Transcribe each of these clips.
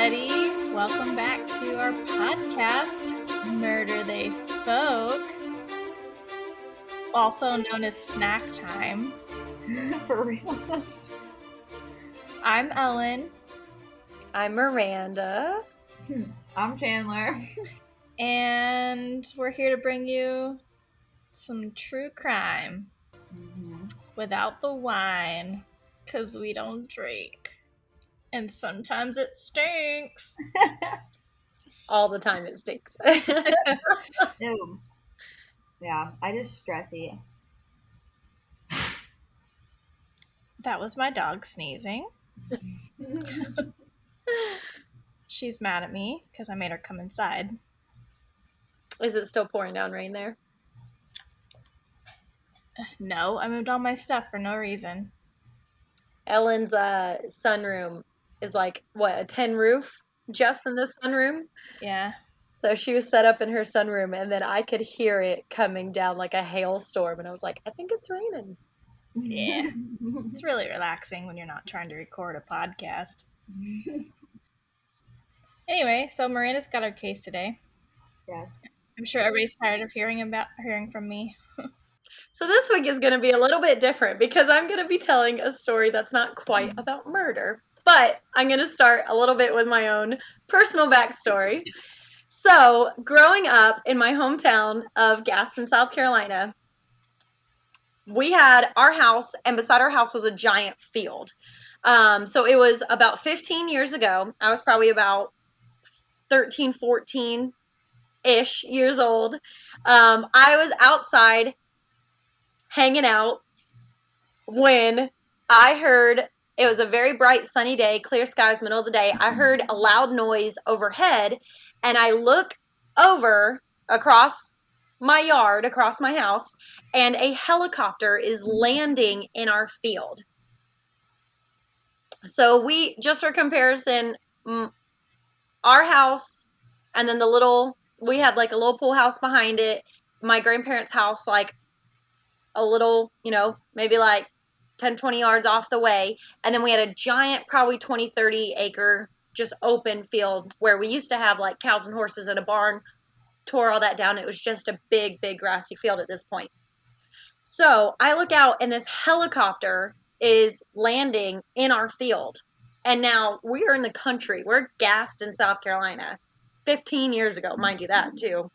everybody. Welcome back to our podcast, Murder They Spoke, also known as Snack Time. For real. I'm Ellen. I'm Miranda. I'm Chandler. And we're here to bring you some true crime without the wine, because we don't drink. And sometimes it stinks. All the time it stinks. Ew. Yeah, I just stressy. That was my dog sneezing. She's mad at me because I made her come inside. Is it still pouring down rain there? No, I moved all my stuff for no reason. Ellen's sunroom is like, what, a 10 roof just in the sunroom? Yeah. So she was set up in her sunroom, and then I could hear it coming down like a hailstorm, and I was like, I think it's raining. Yeah. It's really relaxing when you're not trying to record a podcast. Anyway, so Miranda's got her case today. Yes. I'm sure everybody's tired of hearing from me. So this week is going to be a little bit different because I'm going to be telling a story that's not quite about murder, but I'm going to start a little bit with my own personal backstory. So growing up in my hometown of Gaston, South Carolina, we had our house, and beside our house was a giant field. So it was about 15 years ago. I was probably about 13, 14-ish years old. I was outside hanging out when I heard, it was a very bright sunny day, clear skies, middle of the day. I heard a loud noise overhead, and I look over across my yard, across my house, and a helicopter is landing in our field. So we, just for comparison, our house, and then we had like a little pool house behind it, my grandparents' house, like a little, maybe like 10, 20 yards off the way. And then we had a giant, probably 20, 30 acre, just open field where we used to have like cows and horses in a barn. Tore all that down. It was just a big, big grassy field at this point. So I look out, and this helicopter is landing in our field. And now we're in the country. We're gassed in South Carolina. 15 years ago, mind you that too.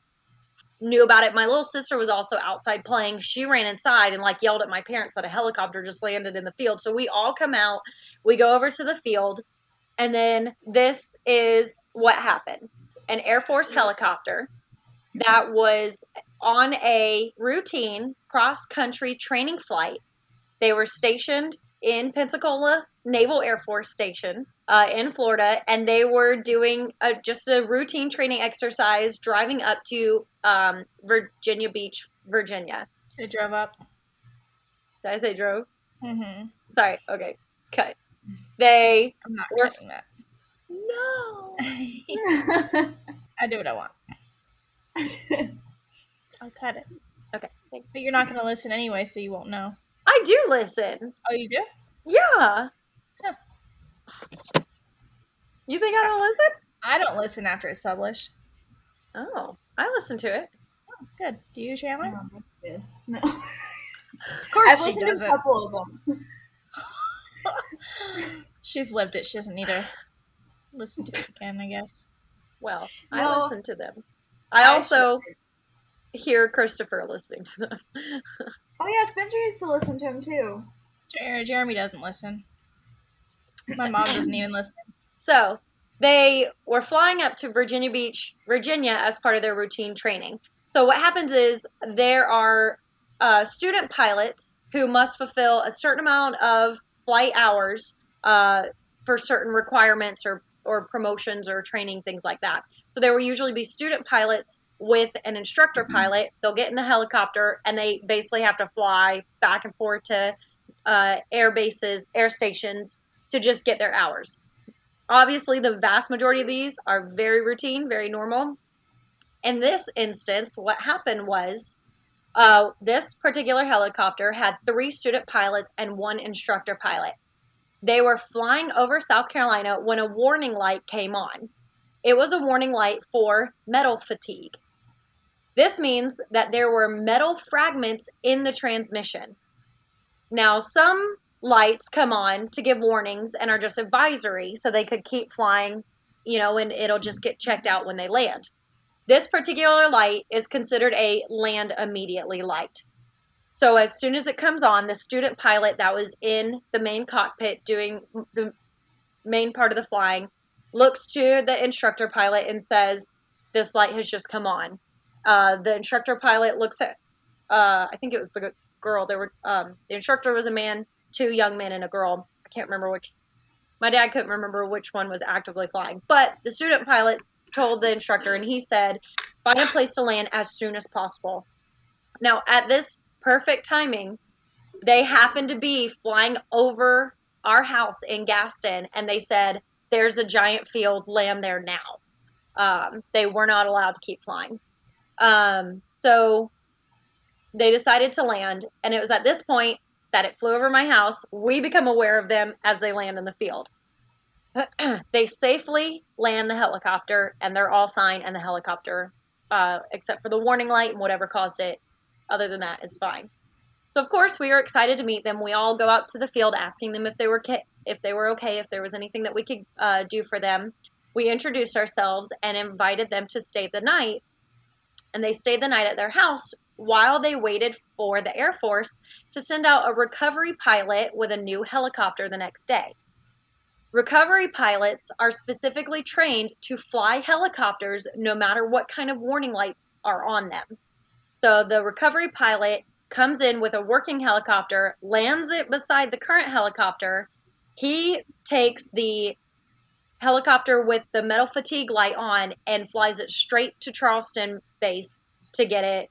Knew about it. My little sister was also outside playing. She ran inside and like yelled at my parents that a helicopter just landed in the field. So we all come out. We go over to the field. And then this is what happened. An Air Force helicopter that was on a routine cross-country training flight. They were stationed in Pensacola Naval Air Force Station in Florida, and they were doing just a routine training exercise driving up to Virginia Beach, Virginia. They drove up. Did I say drove? Mm-hmm. Sorry. Okay. Cut. I'm not cutting that. No. I do what I want. I'll cut it. Okay. Thanks. But you're not going to listen anyway, so you won't know. I do listen. Oh, you do? Yeah. Huh. You think I don't listen? I don't listen after it's published. Oh, I listen to it. Oh, good. Do you, Chandler? No. Of course I've she listened doesn't. to a couple of them. She's lived it. She doesn't need to listen to it again, I guess. Well, No. I listen to them. I also hear Christopher listening to them. Oh yeah, Spencer used to listen to him too. Jeremy doesn't listen. My mom doesn't even listen. So they were flying up to Virginia Beach, Virginia as part of their routine training. So what happens is there are student pilots who must fulfill a certain amount of flight hours for certain requirements or promotions or training, things like that. So there will usually be student pilots with an instructor pilot. They'll get in the helicopter, and they basically have to fly back and forth to air bases, air stations to just get their hours. Obviously, the vast majority of these are very routine, very normal. In this instance, what happened was this particular helicopter had 3 student pilots and 1 instructor pilot. They were flying over South Carolina when a warning light came on. It was a warning light for metal fatigue. This means that there were metal fragments in the transmission. Now, some lights come on to give warnings and are just advisory, so they could keep flying, and it'll just get checked out when they land. This particular light is considered a land immediately light. So as soon as it comes on, the student pilot that was in the main cockpit doing the main part of the flying looks to the instructor pilot and says, "This light has just come on." The instructor pilot looks at, I think it was the girl. The instructor was a man, 2 young men and a girl. I can't remember which. My dad couldn't remember which one was actively flying, but the student pilot told the instructor, and he said, "Find a place to land as soon as possible." Now, at this perfect timing, they happened to be flying over our house in Gaston, and they said, "There's a giant field, land there now." They were not allowed to keep flying. So they decided to land, and it was at this point that it flew over my house. We become aware of them as they land in the field. They safely land the helicopter, and they're all fine, and the helicopter, except for the warning light and whatever caused it, other than that, is fine. So, of course, we were excited to meet them. We all go out to the field asking them if they were okay, if there was anything that we could do for them. We introduced ourselves and invited them to stay the night, and they stayed the night at their house while they waited for the Air Force to send out a recovery pilot with a new helicopter the next day. Recovery pilots are specifically trained to fly helicopters no matter what kind of warning lights are on them. So the recovery pilot comes in with a working helicopter, lands it beside the current helicopter. He takes the helicopter with the metal fatigue light on and flies it straight to Charleston base to get it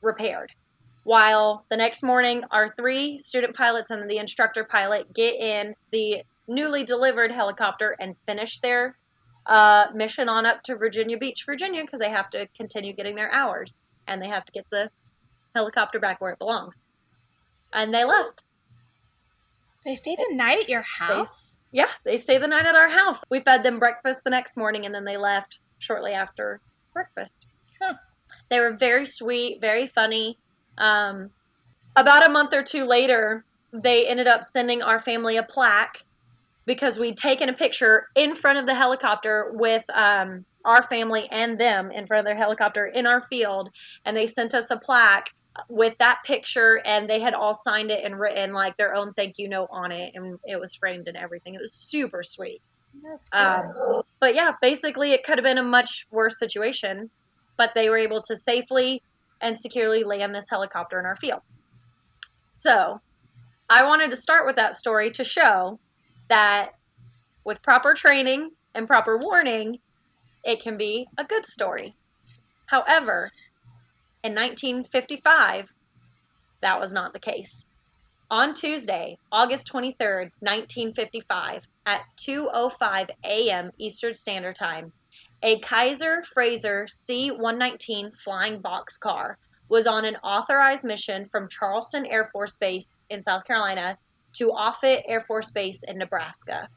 repaired. While the next morning, our 3 student pilots and the instructor pilot get in the newly delivered helicopter and finish their mission on up to Virginia Beach, Virginia, because they have to continue getting their hours, and they have to get the helicopter back where it belongs. And they left. They stayed the night at your house? They stayed the night at our house. We fed them breakfast the next morning, and then they left shortly after breakfast. Huh. They were very sweet, very funny. About a month or 2 later, they ended up sending our family a plaque because we'd taken a picture in front of the helicopter with our family and them in front of their helicopter in our field, and they sent us a plaque with that picture, and they had all signed it and written like their own thank you note on it, and it was framed and everything. It was super sweet. That's cool. But yeah, basically it could have been a much worse situation, but they were able to safely and securely land this helicopter in our field. So I wanted to start with that story to show that with proper training and proper warning, it can be a good story. However, in 1955, that was not the case. On Tuesday, August 23rd, 1955, at 2:05 a.m. Eastern Standard Time, a Kaiser Frazer C-119 flying boxcar was on an authorized mission from Charleston Air Force Base in South Carolina to Offutt Air Force Base in Nebraska.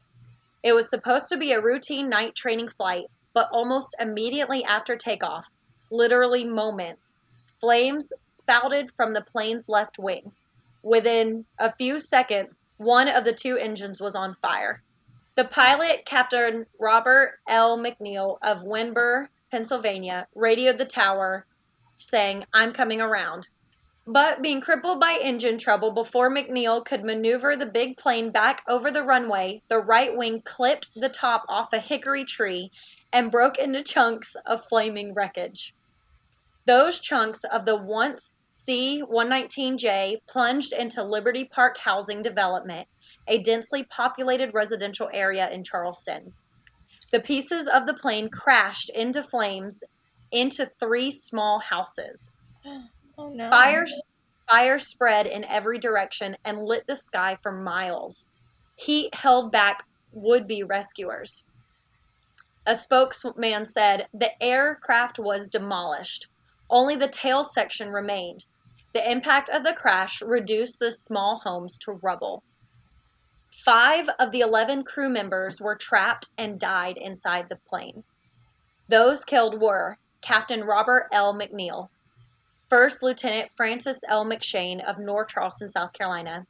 It was supposed to be a routine night training flight, but almost immediately after takeoff, literally moments, flames spouted from the plane's left wing. Within a few seconds, one of the 2 engines was on fire. The pilot, Captain Robert L. McNeil of Windber, Pennsylvania, radioed the tower saying, "I'm coming around." But being crippled by engine trouble before McNeil could maneuver the big plane back over the runway, the right wing clipped the top off a hickory tree and broke into chunks of flaming wreckage. Those chunks of the once C-119J plunged into Liberty Park housing development, a densely populated residential area in Charleston. The pieces of the plane crashed into flames into 3 small houses. Oh no. Fire spread in every direction and lit the sky for miles. Heat held back would-be rescuers. A spokesman said the aircraft was demolished. Only the tail section remained. The impact of the crash reduced the small homes to rubble. 5 of the 11 crew members were trapped and died inside the plane. Those killed were Captain Robert L. McNeil, First Lieutenant Francis L. McShane of North Charleston, South Carolina,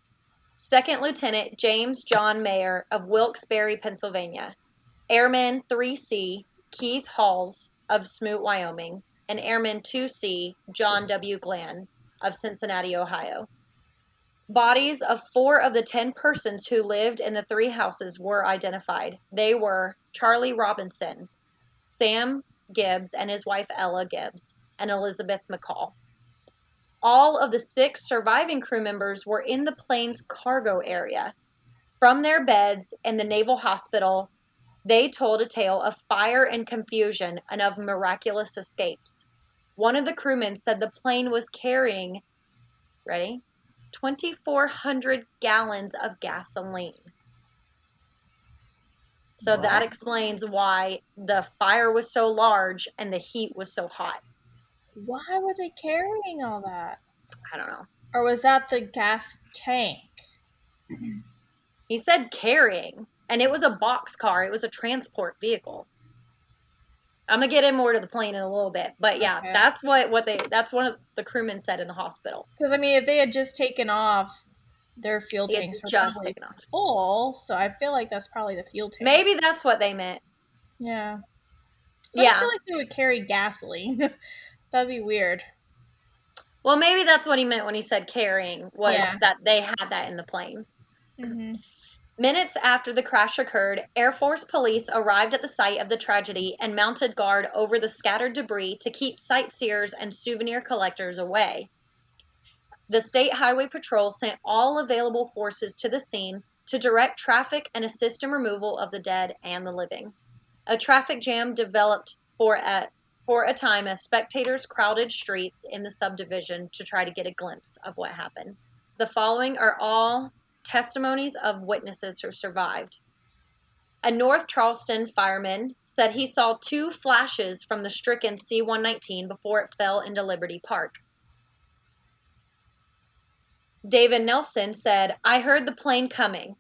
Second Lieutenant James John Mayer of Wilkes-Barre, Pennsylvania, Airman 3C Keith Halls of Smoot, Wyoming, and Airman 2C John W. Glenn of Cincinnati, Ohio. Bodies of 4 of the 10 persons who lived in the 3 houses were identified. They were Charlie Robinson, Sam Gibbs and his wife Ella Gibbs, and Elizabeth McCall. All of the 6 surviving crew members were in the plane's cargo area. From their beds in the Naval Hospital, they told a tale of fire and confusion and of miraculous escapes. One of the crewmen said the plane was carrying, ready, 2,400 gallons of gasoline. So What? that explains why the fire was so large and the heat was so hot. Why were they carrying all that? I don't know. Or was that the gas tank? He said carrying, and it was a box car. It was a transport vehicle. I'm gonna get in more to the plane in a little bit, but yeah, Okay. that's that's one of the crewmen said in the hospital. Because, I mean, if they had just taken off, their fuel He had tanks were just probably taken off. full, so I feel like that's probably the fuel tank. Maybe that's what they meant. Yeah. So Yeah. I feel like they would carry gasoline. That'd be weird. Well, maybe that's what he meant when he said carrying, was Yeah. that they had that in the plane. Mm-hmm. Minutes after the crash occurred, Air Force police arrived at the site of the tragedy and mounted guard over the scattered debris to keep sightseers and souvenir collectors away. The State Highway Patrol sent all available forces to the scene to direct traffic and assist in removal of the dead and the living. A traffic jam developed for a time as spectators crowded streets in the subdivision to try to get a glimpse of what happened. The following are all testimonies of witnesses who survived. A North Charleston fireman said he saw 2 flashes from the stricken C-119 before it fell into Liberty Park. David Nelson said, "I heard the plane coming.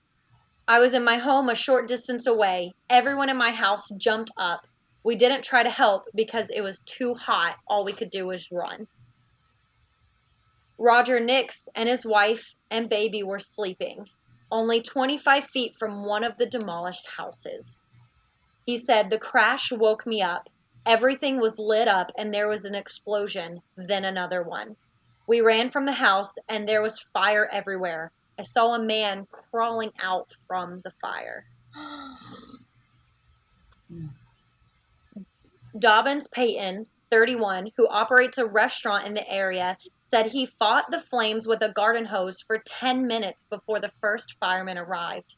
I was in my home a short distance away. Everyone in my house jumped up. We didn't try to help because it was too hot. All we could do was run." Roger Nix and his wife and baby were sleeping, only 25 feet from one of the demolished houses. He said, "The crash woke me up. Everything was lit up and there was an explosion, then another one. We ran from the house and there was fire everywhere. I saw a man crawling out from the fire." Dobbins Payton, 31, who operates a restaurant in the area, said he fought the flames with a garden hose for 10 minutes before the first firemen arrived.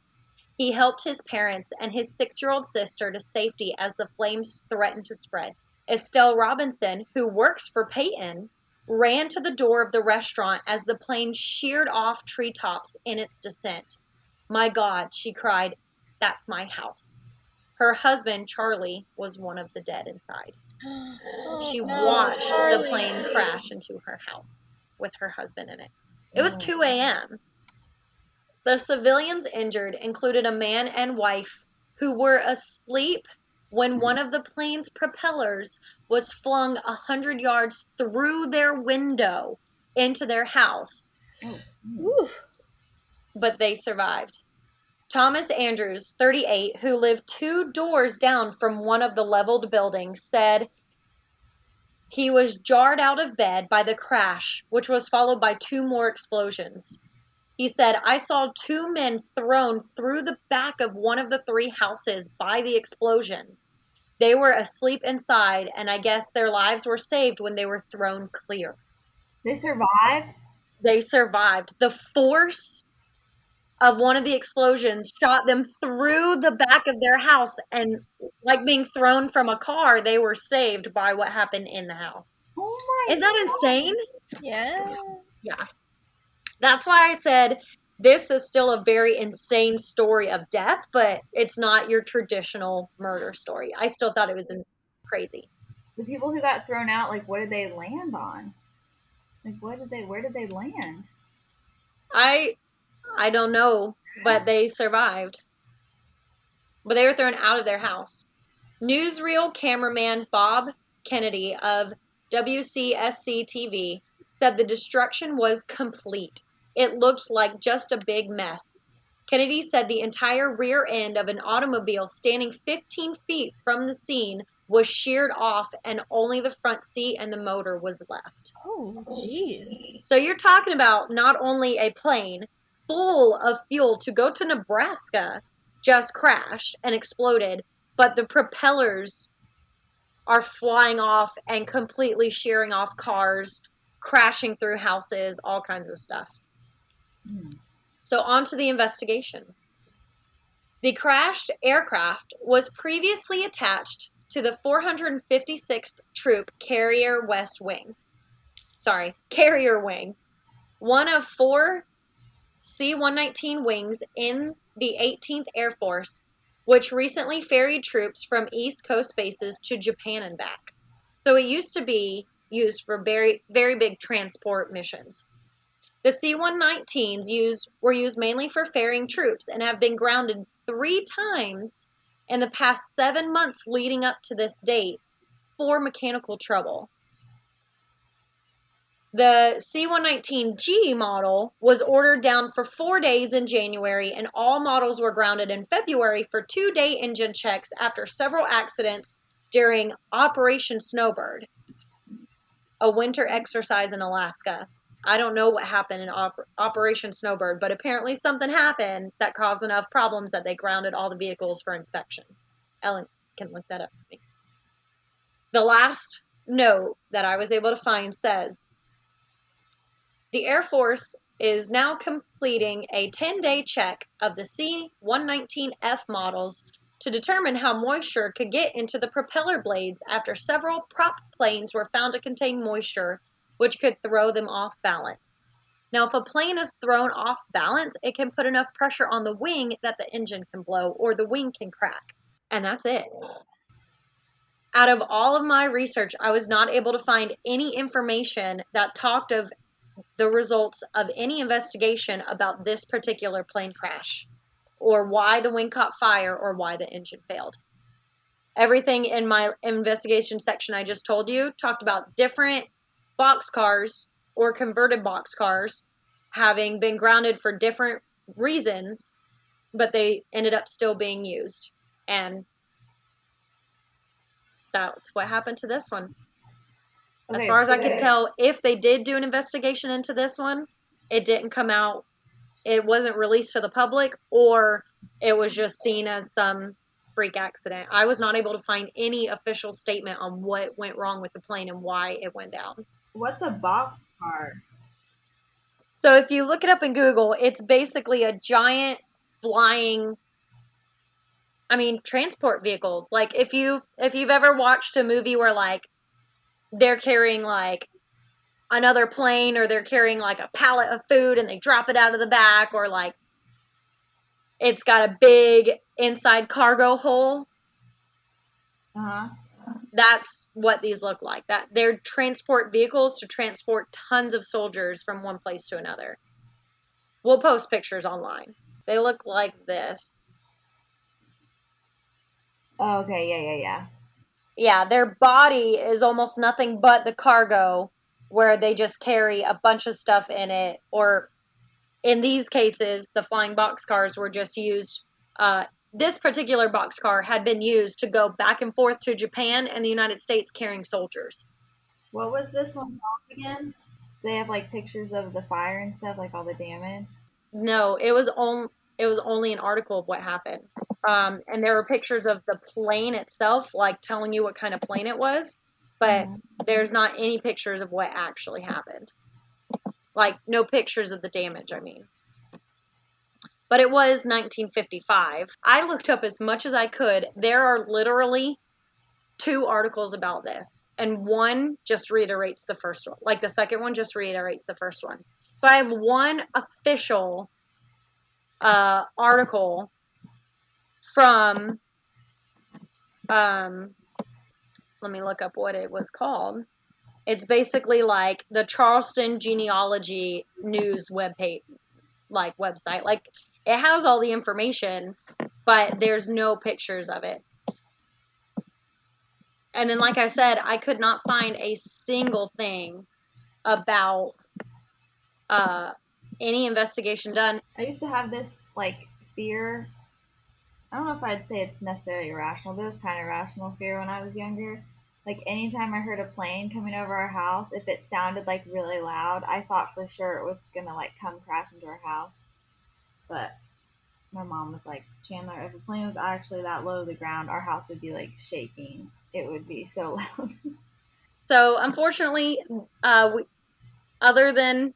He helped his parents and his 6-year-old sister to safety as the flames threatened to spread. Estelle Robinson, who works for Payton, ran to the door of the restaurant as the plane sheared off treetops in its descent. "My God," she cried, "that's my house." Her husband, Charlie, was one of the dead inside. She watched the plane crash into her house with her husband in it. It was 2 a.m. The civilians injured included a man and wife who were asleep when one of the plane's propellers was flung 100 yards through their window into their house. Woo. But they survived. Thomas Andrews, 38, who lived 2 doors down from one of the leveled buildings, said he was jarred out of bed by the crash, which was followed by 2 more explosions. He said, "I saw 2 men thrown through the back of one of the 3 houses by the explosion. They were asleep inside, and I guess their lives were saved when they were thrown clear." They survived? They survived. The force of one of the explosions shot them through the back of their house, and like being thrown from a car, they were saved by what happened in the house. Oh my Isn't that insane? Yeah. Yeah. That's why I said this is still a very insane story of death, but it's not your traditional murder story. I still thought it was crazy. The people who got thrown out, like, what did they land on? Like, where did they land? I don't know. but they survived. But they were thrown out of their house. Newsreel cameraman Bob Kennedy of WCSC TV said the destruction was complete. It looked like just a big mess. Kennedy said the entire rear end of an automobile standing 15 feet from the scene was sheared off and only the front seat and the motor was left. Oh, jeez. So you're talking about not only a plane full of fuel to go to Nebraska just crashed and exploded, but the propellers are flying off and completely shearing off cars, crashing through houses, all kinds of stuff. So on to the investigation. The crashed aircraft was previously attached to the 456th Troop Carrier Wing, one of 4 C-119 wings in the 18th Air Force, which recently ferried troops from East Coast bases to Japan and back. So it used to be used for very, very big transport missions. The C-119s were used mainly for ferrying troops and have been grounded 3 times in the past 7 months leading up to this date for mechanical trouble. The C-119G model was ordered down for 4 days in January, and all models were grounded in February for 2-day engine checks after several accidents during Operation Snowbird, a winter exercise in Alaska. I don't know what happened in Operation Snowbird, but apparently something happened that caused enough problems that they grounded all the vehicles for inspection. Ellen can look that up for me. The last note that I was able to find says, the Air Force is now completing a 10-day check of the C-119F models to determine how moisture could get into the propeller blades after several prop planes were found to contain moisture, which could throw them off balance. Now, if a plane is thrown off balance, it can put enough pressure on the wing that the engine can blow or the wing can crack. And that's it. Out of all of my research, I was not able to find any information that talked of the results of any investigation about this particular plane crash, or why the wing caught fire, or why the engine failed. Everything in my investigation section I just told you talked about different boxcars or converted boxcars having been grounded for different reasons, but they ended up still being used. And that's what happened to this one. Okay, as far as I could tell, if they did do an investigation into this one, it didn't come out, it wasn't released to the public, or it was just seen as some freak accident. I was not able to find any official statement on what went wrong with the plane and why it went down. What's a boxcar? So if you look it up in Google, it's basically a giant flying, transport vehicles. Like if you've ever watched a movie where like they're carrying like another plane, or they're carrying like a pallet of food and they drop it out of the back, or like it's got a big inside cargo hole. That's what these look like. That they're transport vehicles to transport tons of soldiers from one place to another. We'll post pictures online. They look like this. Oh, okay, yeah. Yeah, their body is almost nothing but the cargo, where they just carry a bunch of stuff in it, or in these cases, the flying boxcars were just used. This particular boxcar had been used to go back and forth to Japan and the United States carrying soldiers. What was this one called again? They have like pictures of the fire and stuff, like all the damage. No, it was only an article of what happened. And there were pictures of the plane itself, like telling you what kind of plane it was, but there's not any pictures of what actually happened. Like, no pictures of the damage, But it was 1955. I looked up as much as I could. There are literally 2 articles about this, and one just reiterates the first one. Like, the second one just reiterates the first one. So I have one official article from, let me look up what it was called. It's basically like the Charleston Genealogy News website. Like, It has all the information, but there's no pictures of it. And then, like I said, I could not find a single thing about any investigation done. I used to have this like fear. I don't know if I'd say it's necessarily irrational, but it was kind of rational fear when I was younger. Like anytime I heard a plane coming over our house, if it sounded like really loud, I thought for sure it was gonna like come crash into our house. But my mom was like, Chandler, if a plane was actually that low to the ground, our house would be like shaking. It would be so loud. So unfortunately, other than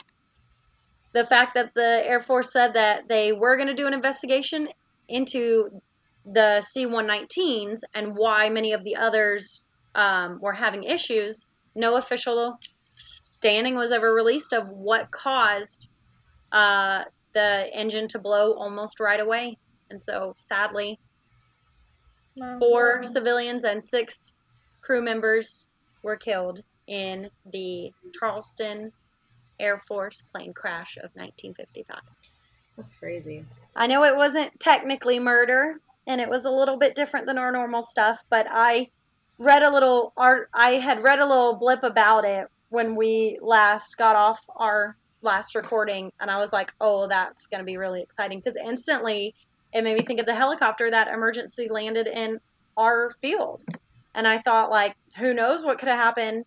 the fact that the Air Force said that they were going to do an investigation into the C-119s and why many of the others were having issues, no official standing was ever released of what caused the engine to blow almost right away. And so, sadly, 4 civilians and 6 crew members were killed in the Charleston Air Force plane crash of 1955. That's crazy. I know it wasn't technically murder, and it was a little bit different than our normal stuff, but I had read a little blip about it when we last got off our last recording, and I was like, oh, that's going to be really exciting, because instantly it made me think of the helicopter that emergency landed in our field. And I thought, like, who knows what could have happened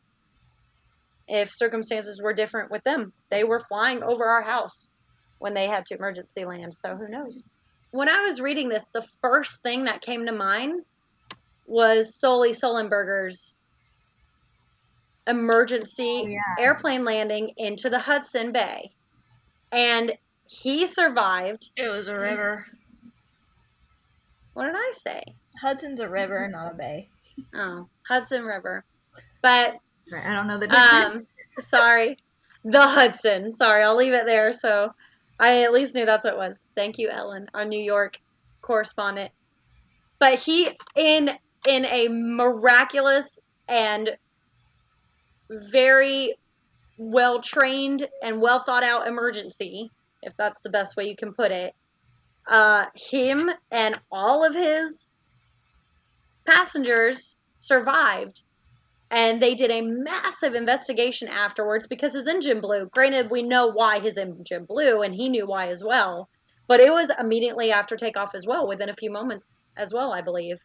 if circumstances were different with them. They were flying over our house when they had to emergency land, so who knows. When I was reading this, the first thing that came to mind was Sully Sullenberger's emergency airplane landing into the Hudson Bay. And he survived. It was a river. What did I say? Hudson's a river, not a bay. Oh, Hudson River. But I don't know the difference. Sorry. The Hudson. Sorry, I'll leave it there. So I at least knew that's what it was. Thank you, Ellen, our New York correspondent. But he, in a miraculous and very well-trained and well-thought-out emergency, if that's the best way you can put it, him and all of his passengers survived. And they did a massive investigation afterwards because his engine blew. Granted, we know why his engine blew, and he knew why as well. But it was immediately after takeoff as well, within a few moments as well, I believe.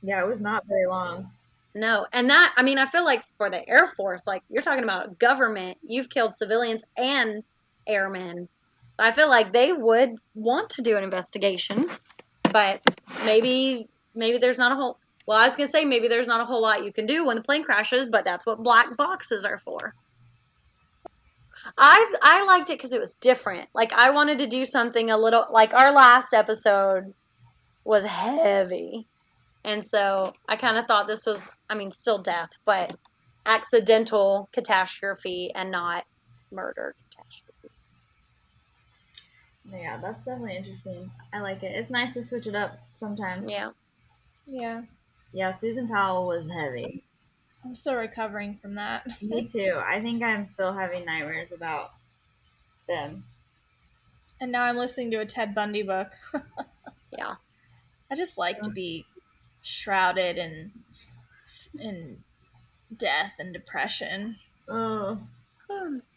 Yeah, it was not very long. No, and that, I mean, I feel like for the Air Force, like, you're talking about government, you've killed civilians and airmen. I feel like they would want to do an investigation, but maybe there's not a whole... Well, I was going to say maybe there's not a whole lot you can do when the plane crashes, but that's what black boxes are for. I liked it because it was different. Like, I wanted to do something a little... Like, our last episode was heavy. And so I kind of thought this was, I mean, still death, but accidental catastrophe and not murder catastrophe. Yeah, that's definitely interesting. I like it. It's nice to switch it up sometimes. Yeah. Yeah. Yeah, Susan Powell was heavy. I'm still recovering from that. Me too. I think I'm still having nightmares about them. And now I'm listening to a Ted Bundy book. Yeah. I just like to be shrouded in death and depression. Oh.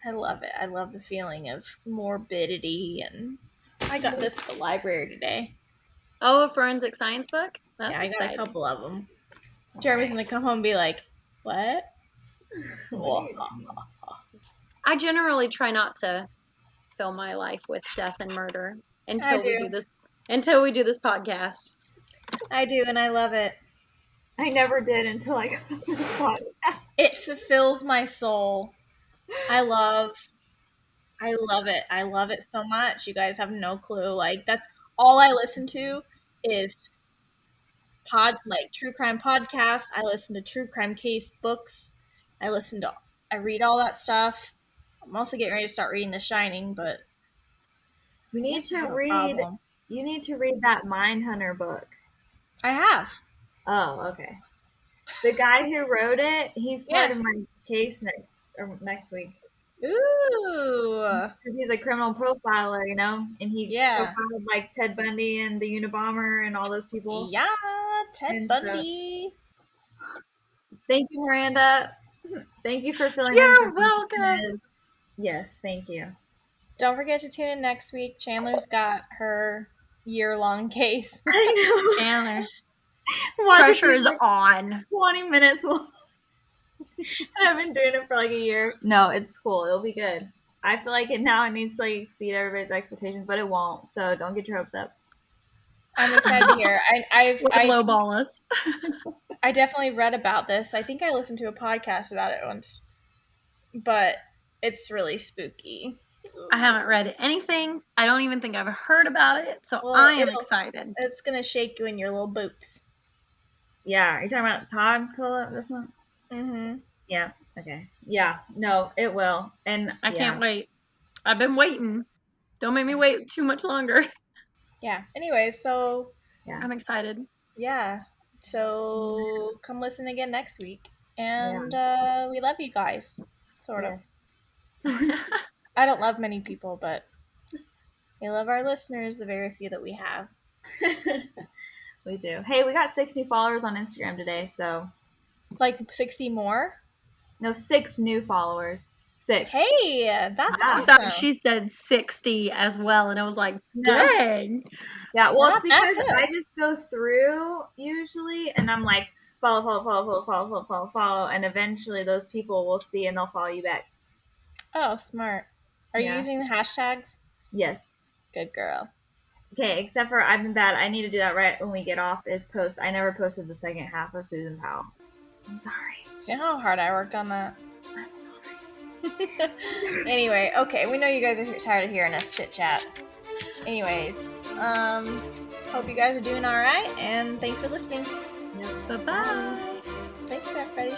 I love it. I love the feeling of morbidity, and I got this at the library today. Oh, a forensic science book? That's I got exciting. a couple of them. Jeremy's gonna come home and be like, what? I generally try not to fill my life with death and murder until we do this podcast. I do, and I love it. I never did until I got on this podcast. It fulfills my soul. I love it. I love it so much. You guys have no clue. Like, that's all I listen to is true crime podcasts. I listen to true crime case books. I read all that stuff. I'm also getting ready to start reading The Shining, but you need to read that Mindhunter book. I have. Oh, okay. The guy who wrote it, he's part of my case next week. Ooh. Because he's a criminal profiler, you know, and he Yeah. profiled like Ted Bundy and the Unabomber and all those people. Yeah, Ted And Bundy. Thank you, Miranda. Thank you for filling in for You're me. welcome. Yes, thank you. Don't forget to tune in next week. Chandler's got her year-long case. I know. Chandler. Watch it Pressure be is like on. 20 minutes long. I've been doing it for like a year. No, it's cool. It'll be good. I feel like it now. It needs to like exceed everybody's expectations, but it won't. So don't get your hopes up. I'm excited to hear. Lowball us. I definitely read about this. I think I listened to a podcast about it once, but it's really spooky. I haven't read anything. I don't even think I've heard about it, so Well, I am excited. It's gonna shake you in your little boots. Yeah, are you talking about Todd Cola this month? Mm-hmm. Yeah. Okay. Yeah. No, it will. And I can't wait. I've been waiting. Don't make me wait too much longer. Yeah. Anyways, so Yeah. I'm excited. Yeah. So come listen again next week. And we love you guys. Sort of. I don't love many people, but we love our listeners, the very few that we have. We do. Hey, we got 6 new followers on Instagram today, so. Like 60 more? No, 6 new followers. 6. Hey, that's I awesome. thought she said 60 as well, and I was like, dang. Yeah, well, Not it's because that good. I just go through usually, and I'm like, follow, and eventually those people will see and they'll follow you back. Oh, smart. Are you using the hashtags? Yes. Good girl. Okay, except for I've been bad. I need to do that right when we get off is post. I never posted the second half of Susan Powell. I'm sorry. Do you know how hard I worked on that? I'm sorry. Anyway, okay, we know you guys are tired of hearing us chit chat. Anyways, hope you guys are doing all right, and thanks for listening. Bye-bye. Thanks, everybody.